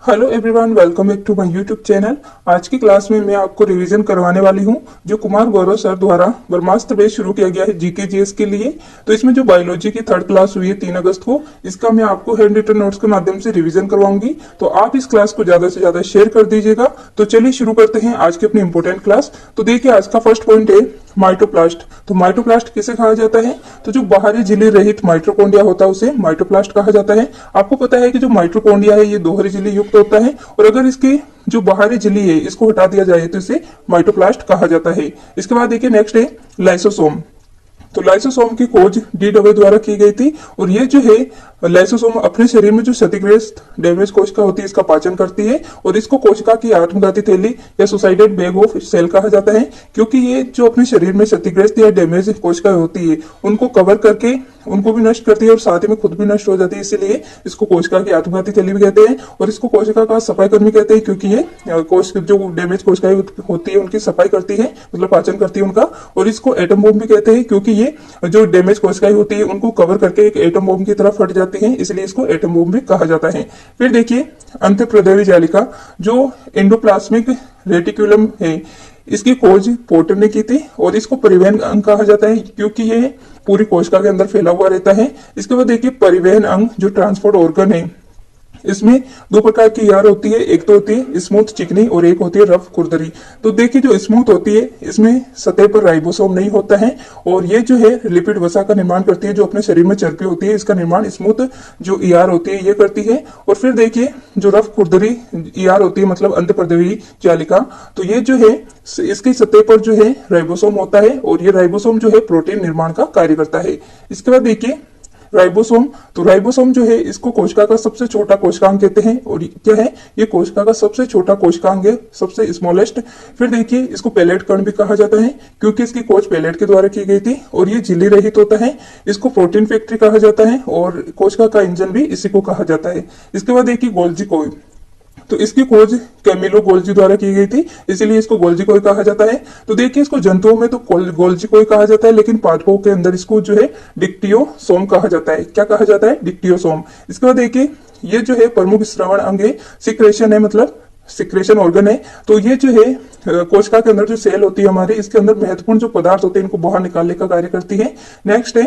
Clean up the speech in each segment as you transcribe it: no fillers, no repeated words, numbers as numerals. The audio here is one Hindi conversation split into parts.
Hello everyone, welcome back to my YouTube channel. आज की क्लास में मैं आपको रिवीजन करवाने वाली हूं जो कुमार गौरव सर द्वारा ब्रह्मास्त्र बेस शुरू किया गया है जीके जीएस के लिए। तो इसमें जो बायोलॉजी की थर्ड क्लास हुई है 3 अगस्त को, इसका मैं आपको हैंड रिटन नोट्स के माध्यम से रिवीजन करवाऊंगी। तो आप इस क्लास को ज्यादा से ज्यादा शेयर कर दीजिएगा। तो चलिए शुरू करते हैं आज की अपनी इंपोर्टेंट क्लास। तो देखिए आज का फर्स्ट पॉइंट है माइटोप्लास्ट। तो माइटोप्लास्ट किसे कहा जाता है? तो जो बाहरी झिल्ली रहित माइटोकॉन्ड्रिया होता है उसे माइटोप्लास्ट कहा जाता है। आपको पता है कि जो माइटोकॉन्ड्रिया है ये दोहरी झिल्ली युक्त होता है, और अगर इसकी जो बाहरी झिल्ली है इसको हटा दिया जाए तो इसे माइटोप्लास्ट कहा जाता है। इसके बाद देखिए नेक्स्ट है लाइसोसोम। तो लाइसोसोम की खोज डी डवे द्वारा की गई थी, और ये जो है लाइसोसोम अपने शरीर में जो क्षतिग्रस्त डैमेज कोशिका होती है इसका पाचन करती है, और इसको कोशिका की आत्मघाती थैली या सुसाइडेड बैग ऑफ सेल कहा जाता है, क्योंकि ये जो अपने शरीर में क्षतिग्रस्त या डैमेज कोशिका होती है उनको कवर करके उनको भी नष्ट करती है और साथ ही में खुद भी नष्ट हो जाती है। इसीलिए इसको कोशिका की आत्मघाती थैली भी कहते हैं, और इसको कोशिका का सफाई कर्मी कहते हैं, क्योंकि ये जो डैमेज कोशिकाएं होती है उनकी सफाई करती है, मतलब पाचन करती है उनका। और इसको एटम बॉम्ब भी कहते हैं, क्योंकि ये जो डैमेज कोशिकाएं होती है उनको कवर करके एक एटम बॉम्ब की तरह फट जाती है, इसलिए इसको एटम बॉम्ब भी कहा जाता है। फिर देखिए अंतःप्रदैवी जालिका जो एंडोप्लाज्मिक रेटिकुलम है, इसकी खोज पोर्टर ने की थी, और इसको परिवहन अंग कहा जाता है क्योंकि ये पूरी कोशिका के अंदर फैला हुआ रहता है। इसके बाद देखिए परिवहन अंग जो ट्रांसपोर्ट ऑर्गन है, इसमें दो प्रकार की यार होती है, एक तो होती है स्मूथ चिकनी और एक होती है रफ खुरदरी। तो देखिए जो स्मूथ होती है इसमें सतह पर राइबोसोम नहीं होता है, और ये जो है लिपिड वसा का निर्माण करती है, जो अपने शरीर में चर्बी होती है इसका निर्माण स्मूथ जो ईआर होती है ये करती है। और फिर देखिए जो रफ खुरदरी ईआर होती है, मतलब अंतःप्रदैवी जालिका, तो ये जो है इसकी सतह पर जो है राइबोसोम होता है, और ये राइबोसोम जो है प्रोटीन निर्माण का कार्य करता है। इसके बाद देखिए राइबोसोम। तो राइबोसोम जो है इसको कोशिका का सबसे छोटा कोशिकांग कहते हैं, और क्या है ये कोशिका का सबसे छोटा कोशिकांग है, सबसे स्मॉलेस्ट। फिर देखिए इसको पेलेट कण भी कहा जाता है, क्योंकि इसकी खोज पेलेट के द्वारा की गई थी, और ये झिल्ली रहित होता है। इसको प्रोटीन फैक्ट्री कहा जाता है, और कोशिका का इंजन भी इसी को कहा जाता है। इसके बाद देखिए गोल्जी कोई। तो इसकी खोज कैमिलो गोल्जी द्वारा की गई थी, इसीलिए इसको गोल्जी कोई कहा जाता है। तो देखिए इसको जंतुओं में तो गोल्जी कोई कहा जाता है, लेकिन पादपों के अंदर इसको जो है डिक्टियोसोम कहा जाता है। क्या कहा जाता है? डिक्टियोसोम। इसके बाद देखिए ये जो है प्रमुख श्रवण अंग है, सिक्रेशन है, मतलब सिक्रेशन ऑर्गन है। तो ये जो है कोशिका के अंदर जो सेल होती है हमारे, इसके अंदर महत्वपूर्ण जो पदार्थ होते हैं इनको बाहर निकालने का कार्य करती है। नेक्स्ट है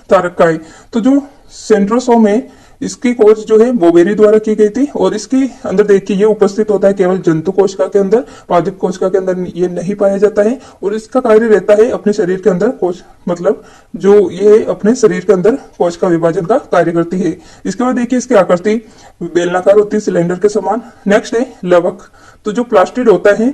तारकाई। तो जो सेंट्रोसोम है इसकी खोज जो है बोबेरी द्वारा की गई थी, और इसके अंदर देखिए ये उपस्थित होता है केवल जंतु कोशिका के अंदर, पादप कोशिका के अंदर ये नहीं पाया जाता है। और इसका कार्य रहता है अपने शरीर के अंदर कोश, मतलब जो ये अपने शरीर के अंदर कोशिका विभाजन का कार्य करती है। इसके बाद देखिए इसकी आकृति बेलनाकार होती है, सिलेंडर के समान। नेक्स्ट है लवक। तो जो प्लास्टिड होता है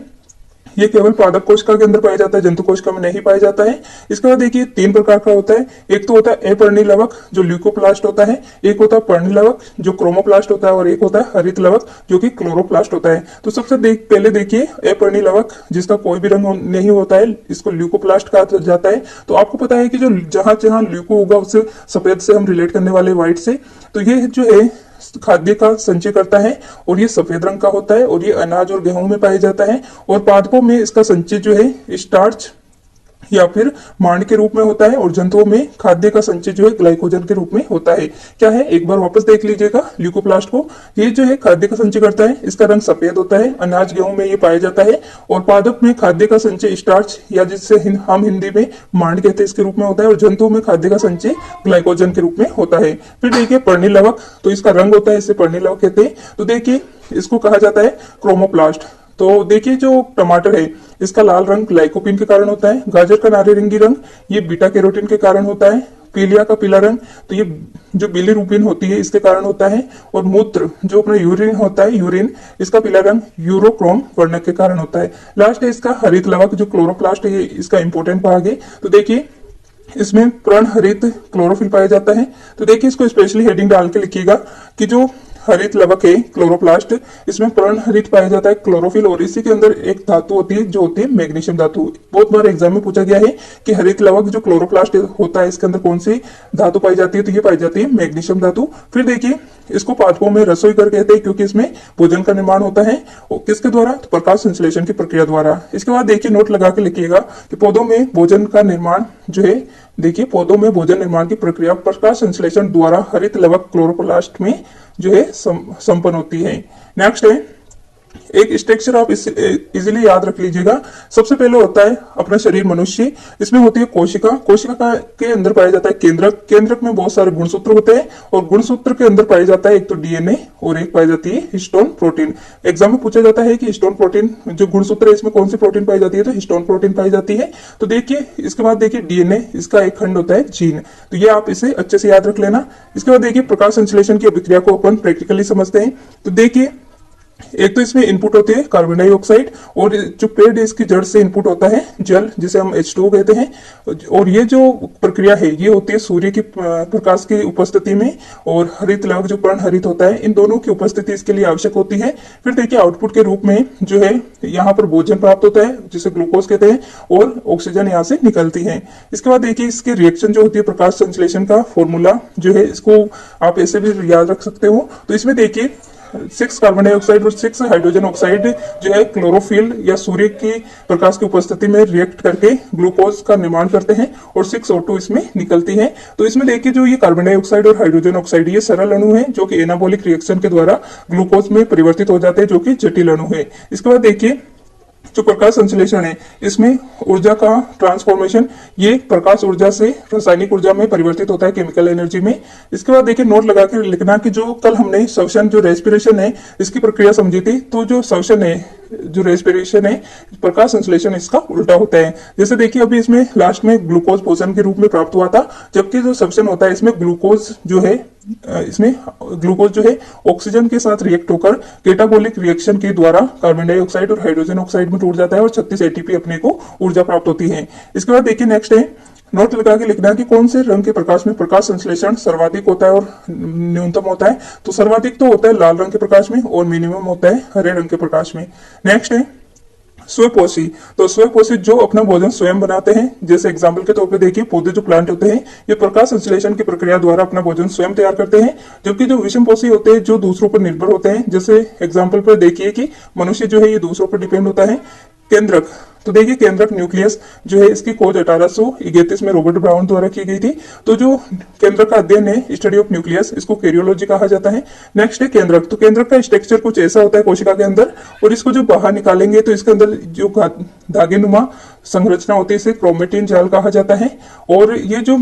ये केवल पादप कोशिका के अंदर पाया जाता है, जंतु कोशिका में नहीं पाया जाता है। इसके बाद देखिए 3 प्रकार का होता है। एक तो होता है अपर्णी लवक जो ल्यूकोप्लास्ट होता है, एक होता है पर्णी लवक जो क्रोमोप्लास्ट होता है, और एक होता है हरित लवक जो कि क्लोरोप्लास्ट होता है। तो सबसे पहले देखिए अपर्णी लवक जिसका कोई भी रंग नहीं होता है, इसको ल्यूकोप्लास्ट कहा जाता है। तो आपको पता है कि जो जहां जहां ल्यूको होगा उससे सफेद से हम रिलेट करने वाले व्हाइट से, तो ये जो है खाद्य का संचय करता है, और ये सफेद रंग का होता है, और ये अनाज और गेहूं में पाया जाता है। और पादपों में इसका संचय जो है स्टार्च या फिर मांड के रूप में होता है, और जंतुओं में खाद्य का संचय जो है ग्लाइकोजन के रूप में होता है। क्या है, एक बार वापस देख लीजिएगा ल्यूकोप्लास्ट को। ये जो है खाद्य का संचय करता है, इसका रंग सफेद होता है, अनाज गेहूं में ये पाया जाता है। और पादप में खाद्य का संचय स्टार्च या जिससे हम हिंदी में मांड कहते हैं इसके रूप में होता है, और जंतुओं में खाद्य का संचय ग्लाइकोजन के रूप में होता है। फिर देखिए पर्णी लवक। तो इसका रंग होता है, इसे पर्णी लवक कहते हैं। तो देखिए इसको कहा जाता है क्रोमोप्लास्ट। तो देखिए जो टमाटर है इसका लाल रंग लाइकोपिन के कारण होता है, गाजर का नारंगी रंग ये बीटा कैरोटीन के कारण होता है, पीलिया का पीला रंग तो ये जो बिलीरुबिन होती है इसके कारण होता है, और मूत्र जो अपना यूरिन होता है, यूरिन इसका पीला रंग यूरोक्रोम वर्णक के कारण होता है। लास्ट है इसका हरित लवक जो क्लोरोप्लास्ट है, ये इसका इंपॉर्टेंट भाग है। तो देखिए इसमें प्रणहरित क्लोरोफिल पाया जाता है। तो देखिए इसको स्पेशली हेडिंग डाल के लिखिएगा कि जो हरित लवक है क्लोरोप्लास्ट, इसमें प्रणहरित पाया जाता है क्लोरोफिल, और इसी के अंदर एक धातु होती है जो होती है मैग्नीशियम धातु। बहुत बार एग्जाम में पूछा गया है कि हरित लवक जो क्लोरोप्लास्ट होता है इसके अंदर कौन सी धातु पाई जाती है, तो ये पाई जाती है मैग्नीशियम धातु। फिर देखिए इसको पादपों में रसोई घर कहते हैं, क्योंकि इसमें भोजन का निर्माण होता है। किसके द्वारा? तो प्रकाश संश्लेषण की प्रक्रिया द्वारा। इसके बाद देखिए नोट लगा के लिखिएगा कि पौधों में भोजन का निर्माण जो है देखिए पौधों में भोजन निर्माण की प्रक्रिया प्रकाश संश्लेषण द्वारा हरित लवक क्लोरोप्लास्ट में जो है संपन्न होती है। नेक्स्ट है एक स्ट्रक्चर आप इजीली याद रख लीजिएगा। सबसे पहले होता है अपना शरीर मनुष्य, इसमें होती है कोशिका, के अंदर पाया जाता है केंद्रक, केंद्रक में बहुत सारे गुणसूत्र होते हैं और गुणसूत्र के अंदर पाया जाता है एक तो डीएनए और एक पाई जाती है हिस्टोन प्रोटीन। एग्जाम में पूछा जाता है कि हिस्टोन प्रोटीन जो गुणसूत्र है इसमें कौन सी प्रोटीन पाई जाती है, तो हिस्टोन प्रोटीन पाई जाती है। तो देखिए इसके बाद देखिए डीएनए, इसका एक खंड होता है जीन, तो ये आप इसे अच्छे से याद रख लेना। इसके बाद देखिए प्रकाश संश्लेषण की अभिक्रिया को अपन प्रैक्टिकली समझते हैं। तो देखिए एक तो इसमें इनपुट होती है कार्बन डाइऑक्साइड और जो पेड़ है इसकी जड़ से इनपुट होता है जल, जिसे हम H2O कहते हैं। और ये जो प्रक्रिया है ये होती है सूर्य की प्रकाश की उपस्थिति में, और हरित लवक जो पर्ण हरित होता है इन दोनों की उपस्थिति इसके लिए आवश्यक होती है। फिर देखिए आउटपुट के रूप में जो है यहाँ पर भोजन प्राप्त होता है जिसे ग्लूकोज कहते हैं और ऑक्सीजन यहाँ से निकलती है। इसके बाद देखिए इसकी रिएक्शन जो होती है प्रकाश संश्लेषण का फॉर्मूला जो है इसको आप ऐसे भी याद रख सकते हो। तो इसमें देखिए 6 कार्बन डाइऑक्साइड और 6 हाइड्रोजन ऑक्साइड जो है क्लोरोफिल या सूर्य की प्रकाश की उपस्थिति में रिएक्ट करके ग्लूकोज का निर्माण करते हैं और 6 O2 इसमें निकलती है। तो इसमें देखिए जो ये कार्बन डाइऑक्साइड और हाइड्रोजन ऑक्साइड ये सरल अणु है जो कि एनाबॉलिक रिएक्शन के द्वारा ग्लूकोज में परिवर्तित हो जाते हैं जो कि जटिल अणु है। इसके बाद देखिए जो प्रकाश संश्लेषण है इसमें ऊर्जा का ट्रांसफॉर्मेशन ये प्रकाश ऊर्जा से रासायनिक ऊर्जा में परिवर्तित होता है, केमिकल एनर्जी में। इसके बाद देखिए नोट लगा के लिखना कि जो कल हमने श्वसन जो रेस्पिरेशन है इसकी प्रक्रिया समझी थी, तो जो श्वसन है जो रेस्पिरेशन है प्रकाश संश्लेषण इसका उल्टा होता है। जैसे देखिए अभी इसमें लास्ट में ग्लूकोज भोजन के रूप में प्राप्त हुआ था, जबकि जो श्वसन होता है इसमें ग्लूकोज जो है ऑक्सीजन के साथ रिएक्ट होकर केटाबोलिक रिएक्शन के द्वारा कार्बन डाइऑक्साइड और हाइड्रोजन ऑक्साइड में टूट जाता है और 36 ATP अपने को ऊर्जा प्राप्त होती है। इसके बाद देखिए नेक्स्ट है नोट लगा के लिखना कि कौन से रंग के प्रकाश में प्रकाश संश्लेषण सर्वाधिक होता है और न्यूनतम होता है। तो सर्वाधिक तो होता है लाल रंग के प्रकाश में और मिनिमम होता है हरे रंग के प्रकाश में। नेक्स्ट है स्वयंपोषी। तो स्वयंपोषी जो अपना भोजन स्वयं बनाते हैं, जैसे एग्जाम्पल के तौर पे देखिए पौधे जो प्लांट होते हैं ये प्रकाश संश्लेषण की प्रक्रिया द्वारा अपना भोजन स्वयं तैयार करते हैं। जबकि जो विषमपोषी होते हैं जो दूसरों पर निर्भर होते हैं, जैसे एग्जाम्पल पर देखिए कि मनुष्य जो है ये दूसरों पर डिपेंड होता है। केंद्रक, तो देखिए केंद्रक न्यूक्लियस जो है इसकी खोज 1831 में रॉबर्ट ब्राउन द्वारा की गई थी। तो जो केंद्रक का अध्ययन है स्टडी ऑफ न्यूक्लियस इसको कैरियोलॉजी कहा जाता है। नेक्स्ट है केंद्रक। तो केंद्रक का स्ट्रक्चर कुछ ऐसा होता है कोशिका के अंदर, और इसको जो बाहर निकालेंगे तो इसके अंदर जो धागेनुमा संरचना होती है इसे क्रोमेटिन जाल कहा जाता है। और ये जो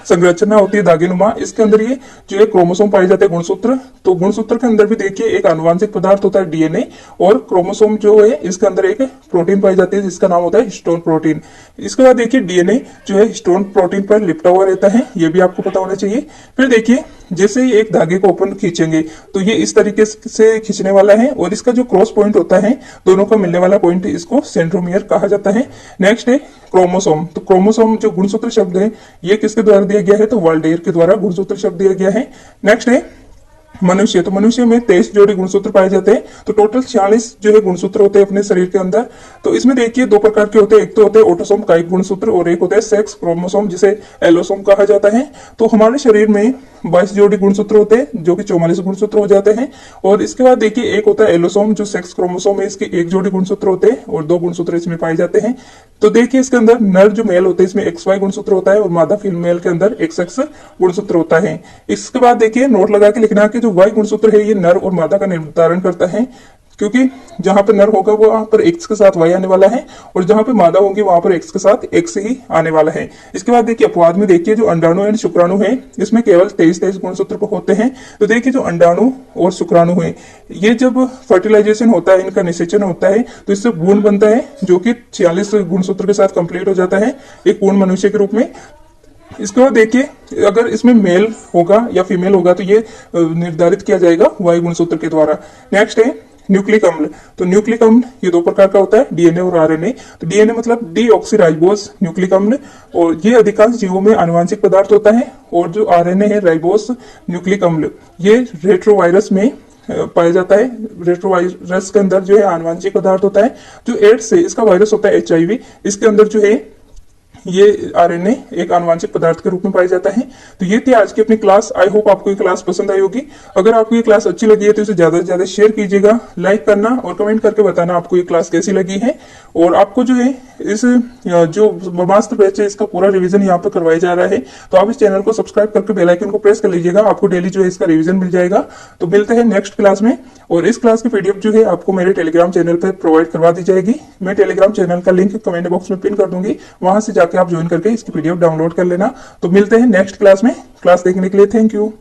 संरचना होती है धागेनुमा इसके अंदर ये जो है क्रोमोसोम पाए जाते हैं गुणसूत्र। तो गुणसूत्र के अंदर भी देखिए एक आनुवांशिक पदार्थ होता है डीएनए, और क्रोमोसोम जो है इसके अंदर एक प्रोटीन पाई जाती है जिसका नाम होता है हिस्टोन प्रोटीन। इसके बाद देखिए डीएनए जो है हिस्टोन प्रोटीन पर लिपटा हुआ रहता है, ये भी आपको पता होना चाहिए। फिर देखिए जैसे ही एक धागे को अपन खींचेंगे तो ये इस तरीके से खींचने वाला है, और इसका जो क्रॉस पॉइंट होता है दोनों का मिलने वाला पॉइंट इसको सेंट्रोमियर कहा जाता है। नेक्स्ट है क्रोमोसोम। तो क्रोमोसोम जो गुणसूत्र शब्द है ये किसके द्वारा दिया गया है, तो वाल्डेयर के द्वारा गुणसूत्र शब्द दिया गया है। नेक्स्ट है मनुष्य। तो मनुष्य में 23 जोड़ी गुणसूत्र पाए जाते हैं, तो टोटल 46 जो है गुणसूत्र होते हैं अपने शरीर के अंदर। तो इसमें देखिए दो प्रकार के होते हैं, एक तो होते हैं ऑटोसोम कायिक गुणसूत्र और एक होता है सेक्स क्रोमोसोम जिसे एलोसोम कहा जाता है। तो हमारे शरीर में 22 जोड़ी गुणसूत्र होते हैं जो कि 44 गुणसूत्र हो जाते हैं। और इसके बाद देखिए एक होता है एलोसोम जो सेक्स क्रोमोसोम है, इसके 1 जोड़ी गुणसूत्र होते हैं और 2 गुणसूत्र इसमें पाए जाते हैं। तो देखिए इसके अंदर नर जो मेल होते हैं इसमें XY गुणसूत्र होता है और मादा फीमेल के अंदर XX गुणसूत्र होता है। इसके बाद देखिए नोट लगा के लिखना कि जो Y गुणसूत्र है ये नर और मादा का निर्धारण करता है, क्योंकि जहां पर नर होगा वहां पर X के साथ Y आने वाला है और जहां पे मादा होंगी वहां पर X के साथ X ही आने वाला है। इसके बाद देखिए अपवाद में देखिए जो अंडाणु एंड शुक्राणु है इसमें केवल 23 गुणसूत्र होते हैं। तो देखिए जो अंडाणु और शुक्राणु है ये जब फर्टिलाइजेशन होता है, इनका निषेचन होता है तो इससे भ्रूण बनता है जो कि 46 गुणसूत्र के साथ कंप्लीट हो जाता है एक पूर्ण मनुष्य के रूप में। इसके बाद देखिए अगर इसमें मेल होगा या फीमेल होगा तो ये निर्धारित किया जाएगा Y गुणसूत्र के द्वारा। नेक्स्ट है न्यूक्लिक अम्ल। तो न्यूक्लिक अम्ल ये 2 प्रकार का होता है, डीएनए और आरएनए। तो डीएनए मतलब डीऑक्सीराइबोस न्यूक्लिक अम्ल, और ये अधिकांश जीवों में आनुवांशिक पदार्थ होता है। और जो आरएनए है राइबोस न्यूक्लिक अम्ल ये रेट्रोवायरस में पाया जाता है। रेट्रोवायरस के अंदर जो है आनुवांशिक पदार्थ होता है। जो एड्स है इसका वायरस होता है HIV, इसके अंदर जो है ये आरएनए एक आनुवांशिक पदार्थ के रूप में पाया जाता है। तो ये थी आज की अपनी क्लास। आई होप आपको ये क्लास पसंद आई होगी। अगर आपको ये क्लास अच्छी लगी है तो इसे ज्यादा से ज्यादा शेयर कीजिएगा, लाइक करना और कमेंट करके बताना आपको ये क्लास कैसी लगी है। और आपको जो है इस जो ब्रह्मास्त्र बैच है इसका पूरा रिवीजन यहाँ पर करवाया जा रहा है, तो आप इस चैनल को सब्सक्राइब करके बेल आइकन को प्रेस कर लीजिएगा, आपको डेली जो है इसका रिवीजन मिल जाएगा। तो मिलते हैं नेक्स्ट क्लास में। और इस क्लास की पीडीएफ जो है आपको मेरे टेलीग्राम चैनल पर प्रोवाइड करवा दी जाएगी। मैं टेलीग्राम चैनल का लिंक कमेंट बॉक्स में पिन कर दूंगी, वहां से जाके आप ज्वाइन करके इसकी पीडीएफ डाउनलोड कर लेना। तो मिलते हैं नेक्स्ट क्लास में। क्लास देखने के लिए थैंक यू।